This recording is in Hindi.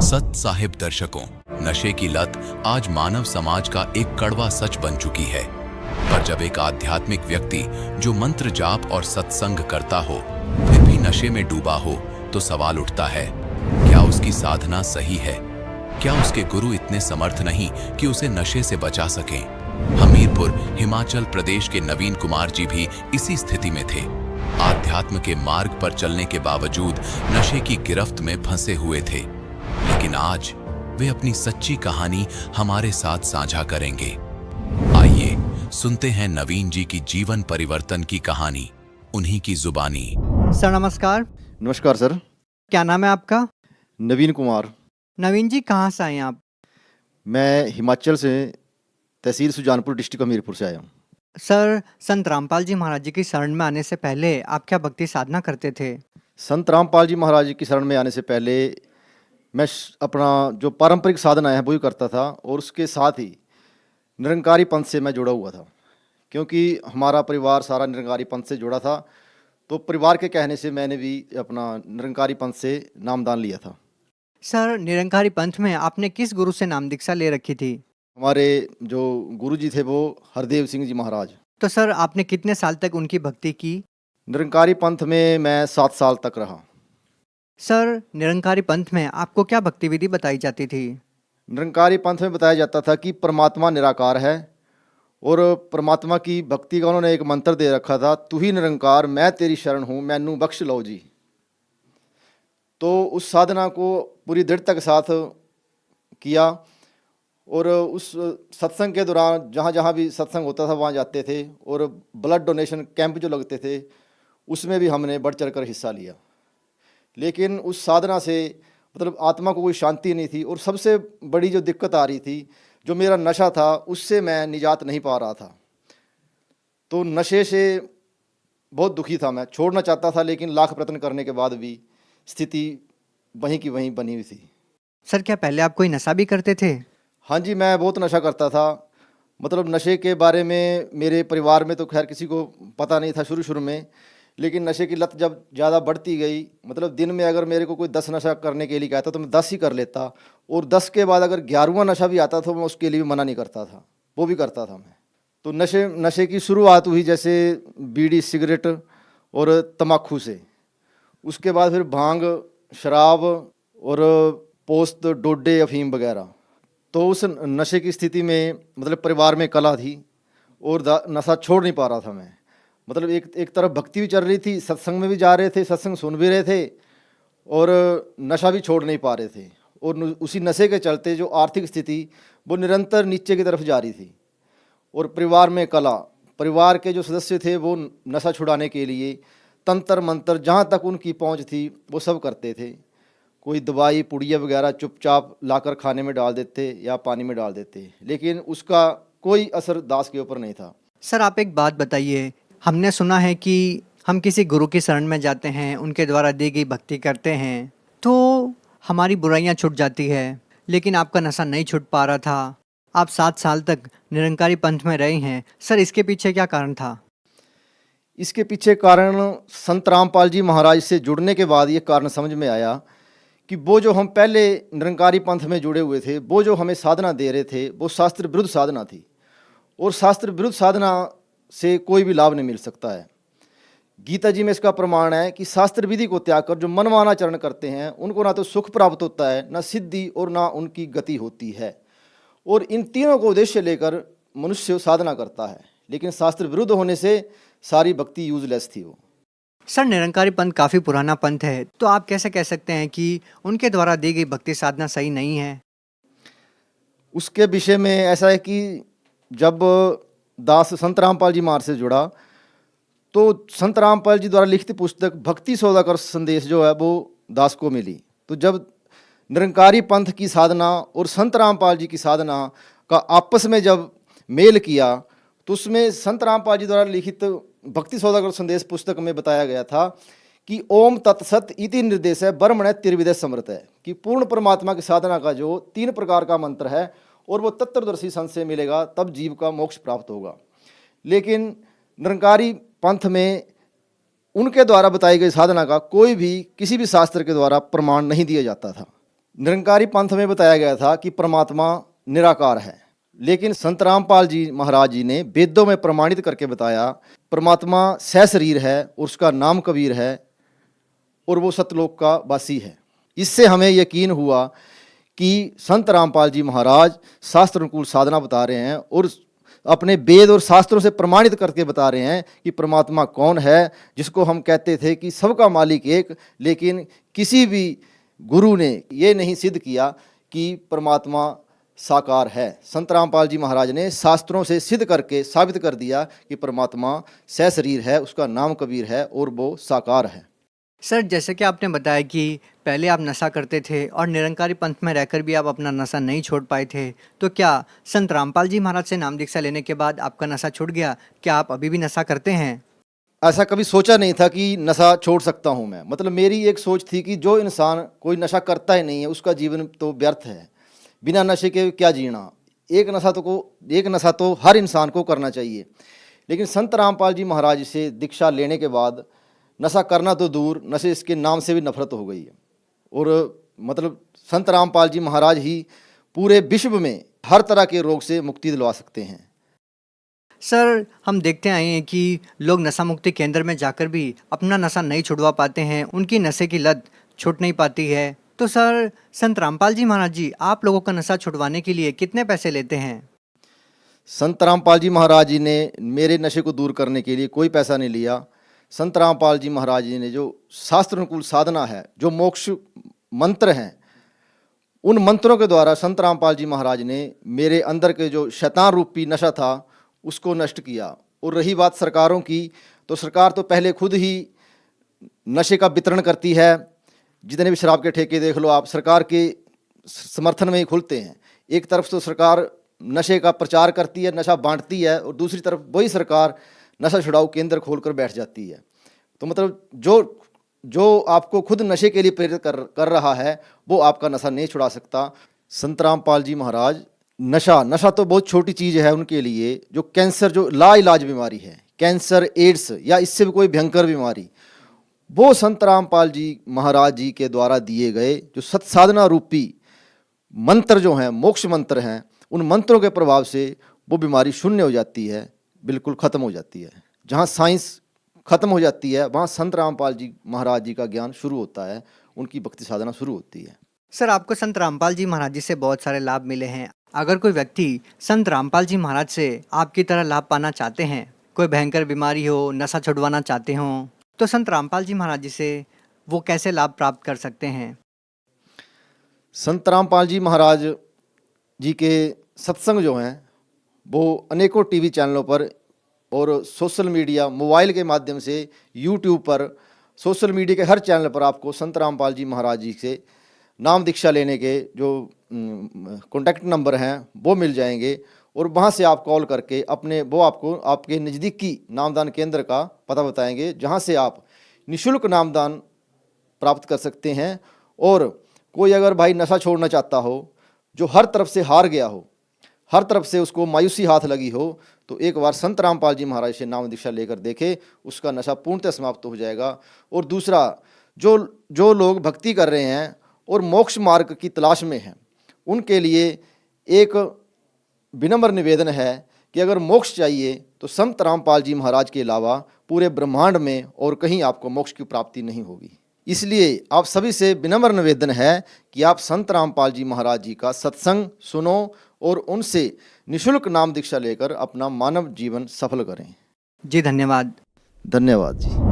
सत साहिब दर्शकों, नशे की लत आज मानव समाज का एक कड़वा सच बन चुकी है। पर जब एक आध्यात्मिक व्यक्ति जो मंत्र जाप और सत्संग करता हो फिर भी नशे में डूबा हो तो सवाल उठता है, क्या उसकी साधना सही है? क्या उसके गुरु इतने समर्थ नहीं कि उसे नशे से बचा सकें? हमीरपुर हिमाचल प्रदेश के नवीन कुमार जी भी इसी स्थिति में थे। आध्यात्म के मार्ग पर चलने के बावजूद नशे की गिरफ्त में फंसे हुए थे, लेकिन आज वे अपनी सच्ची कहानी हमारे साथ साझा करेंगे। आइए सुनते हैं नवीन जी की जीवन परिवर्तन की कहानी, उन्हीं की जुबानी। सर नमस्कार। नमस्कार सर। क्या नाम है आपका? नवीन कुमार। नवीन जी कहाँ से आए हैं आप? मैं हिमाचल से तहसील सुजानपुर डिस्ट्रिक्ट हमीरपुर से आया हूँ। सर संत रामपाल जी महाराज जी की शरण में आने से पहले आप क्या भक्ति साधना करते थे? संत रामपाल जी महाराज जी की शरण में आने से पहले मैं अपना जो पारंपरिक साधना है वही करता था, और उसके साथ ही निरंकारी पंथ से मैं जुड़ा हुआ था, क्योंकि हमारा परिवार सारा निरंकारी पंथ से जुड़ा था। तो परिवार के कहने से मैंने भी अपना निरंकारी पंथ से नामदान लिया था। सर निरंकारी पंथ में आपने किस गुरु से नाम दीक्षा ले रखी थी? हमारे जो गुरु जी थे वो हरदेव सिंह जी महाराज। तो सर आपने कितने साल तक उनकी भक्ति की? निरंकारी पंथ में मैं 7 साल तक रहा। सर निरंकारी पंथ में आपको क्या भक्ति विधि बताई जाती थी? निरंकारी पंथ में बताया जाता था कि परमात्मा निराकार है, और परमात्मा की भक्ति का उन्होंने एक मंत्र दे रखा था, तू ही निरंकार मैं तेरी शरण हूँ मैनू बख्श लो जी। तो उस साधना को पूरी दृढ़ता के साथ किया, और उस सत्संग के दौरान जहाँ जहाँ भी सत्संग होता था वहाँ जाते थे, और ब्लड डोनेशन कैंप जो लगते थे उसमें भी हमने बढ़ चढ़ कर हिस्सा लिया। लेकिन उस साधना से मतलब आत्मा को कोई शांति नहीं थी, और सबसे बड़ी जो दिक्कत आ रही थी, जो मेरा नशा था उससे मैं निजात नहीं पा रहा था। तो नशे से बहुत दुखी था, मैं छोड़ना चाहता था, लेकिन लाख प्रयत्न करने के बाद भी स्थिति वहीं की वहीं बनी हुई थी। सर क्या पहले आप कोई नशा भी करते थे? हाँ जी, मैं बहुत नशा करता था। मतलब नशे के बारे में मेरे परिवार में तो खैर किसी को पता नहीं था शुरू में, लेकिन नशे की लत जब ज़्यादा बढ़ती गई, मतलब दिन में अगर मेरे को कोई 10 नशा करने के लिए कहता तो मैं 10 ही कर लेता, और 10 के बाद अगर 11वां नशा भी आता तो मैं उसके लिए भी मना नहीं करता था, वो भी करता था मैं। तो नशे की शुरुआत हुई जैसे बीड़ी सिगरेट और तम्बाकू से, उसके बाद फिर भांग शराब और पोस्त डोडे अफीम वगैरह। तो उस नशे की स्थिति में मतलब परिवार में कलह थी, और नशा छोड़ नहीं पा रहा था मैं। मतलब एक तरफ भक्ति भी चल रही थी, सत्संग में भी जा रहे थे, सत्संग सुन भी रहे थे, और नशा भी छोड़ नहीं पा रहे थे। और उसी नशे के चलते जो आर्थिक स्थिति वो निरंतर नीचे की तरफ जा रही थी, और परिवार में कला, परिवार के जो सदस्य थे वो नशा छुड़ाने के लिए तंत्र मंत्र जहाँ तक उनकी पहुँच थी वो सब करते थे। कोई दवाई पुड़िया वगैरह चुपचाप लाकर खाने में डाल देते या पानी में डाल देते, लेकिन उसका कोई असर दास के ऊपर नहीं था। सर आप एक बात बताइए, हमने सुना है कि हम किसी गुरु की शरण में जाते हैं, उनके द्वारा दी गई भक्ति करते हैं तो हमारी बुराइयां छूट जाती है, लेकिन आपका नशा नहीं छूट पा रहा था। आप 7 साल तक निरंकारी पंथ में रहे हैं, सर इसके पीछे क्या कारण था? इसके पीछे कारण संत रामपाल जी महाराज से जुड़ने के बाद ये कारण समझ में आया कि वो जो हम पहले निरंकारी पंथ में जुड़े हुए थे, वो जो हमें साधना दे रहे थे वो शास्त्र विरुद्ध साधना थी, और शास्त्र विरुद्ध साधना से कोई भी लाभ नहीं मिल सकता है। गीता जी में इसका प्रमाण है कि शास्त्र विधि को त्याग कर जो मनमाना चरण करते हैं उनको ना तो सुख प्राप्त होता है, ना सिद्धि, और ना उनकी गति होती है। और इन तीनों को उद्देश्य लेकर मनुष्य साधना करता है, लेकिन शास्त्र विरुद्ध होने से सारी भक्ति यूजलेस थी वो। सर निरंकारी पंथ काफ़ी पुराना पंथ है, तो आप कैसे कह सकते हैं कि उनके द्वारा दी गई भक्ति साधना सही नहीं है? उसके विषय में ऐसा है कि जब दास संत रामपाल जी महाराज से जुड़ा तो संत रामपाल जी द्वारा लिखित पुस्तक भक्ति सौदागर संदेश जो है वो दास को मिली। तो जब निरंकारी पंथ की साधना और संत रामपाल जी की साधना का आपस में जब मेल किया तो उसमें संत रामपाल जी द्वारा लिखित भक्ति सौदागर संदेश पुस्तक में बताया गया था कि ओम तत्सत इति निर्देश है ब्रह्मण त्रिविधे समृत है, कि पूर्ण परमात्मा की साधना का जो 3 प्रकार का मंत्र है और वो तत्वदर्शी संत से मिलेगा तब जीव का मोक्ष प्राप्त होगा। लेकिन निरंकारी पंथ में उनके द्वारा बताई गई साधना का कोई भी किसी भी शास्त्र के द्वारा प्रमाण नहीं दिया जाता था। निरंकारी पंथ में बताया गया था कि परमात्मा निराकार है, लेकिन संत रामपाल जी महाराज जी ने वेदों में प्रमाणित करके बताया परमात्मा सहशरीर है और उसका नाम कबीर है और वो सतलोक का वासी है। इससे हमें यकीन हुआ कि संत रामपाल जी महाराज शास्त्र अनुकूल साधना बता रहे हैं और अपने वेद और शास्त्रों से प्रमाणित करके बता रहे हैं कि परमात्मा कौन है, जिसको हम कहते थे कि सबका मालिक एक, लेकिन किसी भी गुरु ने ये नहीं सिद्ध किया कि परमात्मा साकार है। संत रामपाल जी महाराज ने शास्त्रों से सिद्ध करके साबित कर दिया कि परमात्मा सहशरीर है, उसका नाम कबीर है और वो साकार है। सर, जैसे कि आपने बताया कि पहले आप नशा करते थे और निरंकारी पंथ में रहकर भी आप अपना नशा नहीं छोड़ पाए थे, तो क्या संत रामपाल जी महाराज से नाम दीक्षा लेने के बाद आपका नशा छूट गया? क्या आप अभी भी नशा करते हैं? ऐसा कभी सोचा नहीं था कि नशा छोड़ सकता हूं मैं। मतलब मेरी एक सोच थी कि जो इंसान कोई नशा करता ही नहीं है उसका जीवन तो व्यर्थ है, बिना नशे के क्या जीना। एक नशा तो हर इंसान को करना चाहिए। लेकिन संत रामपाल जी महाराज से दीक्षा लेने के बाद नशा करना तो दूर, नशे इसके नाम से भी नफरत हो गई है। और मतलब संत रामपाल जी महाराज ही पूरे विश्व में हर तरह के रोग से मुक्ति दिलवा सकते हैं। सर, हम देखते आए हैं कि लोग नशा मुक्ति केंद्र में जाकर भी अपना नशा नहीं छुड़वा पाते हैं, उनकी नशे की लत छूट नहीं पाती है। तो सर, संत रामपाल जी महाराज जी आप लोगों का नशा छुड़वाने के लिए कितने पैसे लेते हैं? संत रामपाल जी महाराज जी ने मेरे नशे को दूर करने के लिए कोई पैसा नहीं लिया। संत रामपाल जी महाराज जी ने जो शास्त्र अनुकूल साधना है, जो मोक्ष मंत्र हैं, उन मंत्रों के द्वारा संत रामपाल जी महाराज ने मेरे अंदर के जो शैतान रूपी नशा था उसको नष्ट किया। और रही बात सरकारों की, तो सरकार तो पहले खुद ही नशे का वितरण करती है। जितने भी शराब के ठेके देख लो आप, सरकार के समर्थन में ही खुलते हैं। एक तरफ तो सरकार नशे का प्रचार करती है, नशा बांटती है, और दूसरी तरफ वही सरकार नशा छुड़ाऊ केंद्र खोलकर बैठ जाती है। तो मतलब जो आपको खुद नशे के लिए प्रेरित कर रहा है वो आपका नशा नहीं छुड़ा सकता। संत रामपाल जी महाराज नशा तो बहुत छोटी चीज़ है उनके लिए। जो कैंसर, जो लाइलाज बीमारी है, कैंसर, एड्स या इससे भी कोई भयंकर बीमारी, वो संत रामपाल जी महाराज जी के द्वारा दिए गए जो सत्साधना रूपी मंत्र जो हैं, मोक्ष मंत्र हैं, उन मंत्रों के प्रभाव से वो बीमारी शून्य हो जाती है, बिल्कुल ख़त्म हो जाती है। जहाँ साइंस ख़त्म हो जाती है वहाँ संत रामपाल जी महाराज जी का ज्ञान शुरू होता है, उनकी भक्ति साधना शुरू होती है। सर, आपको संत रामपाल जी महाराज जी से बहुत सारे लाभ मिले हैं। अगर कोई व्यक्ति संत रामपाल जी महाराज से आपकी तरह लाभ पाना चाहते हैं, कोई भयंकर बीमारी हो, नशा छुड़वाना चाहते हों, तो संत रामपाल जी महाराज जी से वो कैसे लाभ प्राप्त कर सकते हैं? संत रामपाल जी महाराज जी के सत्संग जो हैं वो अनेकों टीवी चैनलों पर और सोशल मीडिया, मोबाइल के माध्यम से, यूट्यूब पर, सोशल मीडिया के हर चैनल पर आपको संत रामपाल जी महाराज जी से नाम दीक्षा लेने के जो कॉन्टैक्ट नंबर हैं वो मिल जाएंगे। और वहाँ से आप कॉल करके वो आपको आपके नज़दीकी नामदान केंद्र का पता बताएंगे, जहाँ से आप निःशुल्क नामदान प्राप्त कर सकते हैं। और कोई अगर भाई नशा छोड़ना चाहता हो, जो हर तरफ से हार गया हो, हर तरफ से उसको मायूसी हाथ लगी हो, तो एक बार संत रामपाल जी महाराज से नाम दीक्षा लेकर देखे, उसका नशा पूर्णतः समाप्त हो जाएगा। और दूसरा, जो लोग भक्ति कर रहे हैं और मोक्ष मार्ग की तलाश में हैं, उनके लिए एक विनम्र निवेदन है कि अगर मोक्ष चाहिए तो संत रामपाल जी महाराज के अलावा पूरे ब्रह्मांड में और कहीं आपको मोक्ष की प्राप्ति नहीं होगी। इसलिए आप सभी से विनम्र निवेदन है कि आप संत रामपाल जी महाराज जी का सत्संग सुनो और उनसे निःशुल्क नाम दीक्षा लेकर अपना मानव जीवन सफल करें। जी, धन्यवाद। धन्यवाद जी।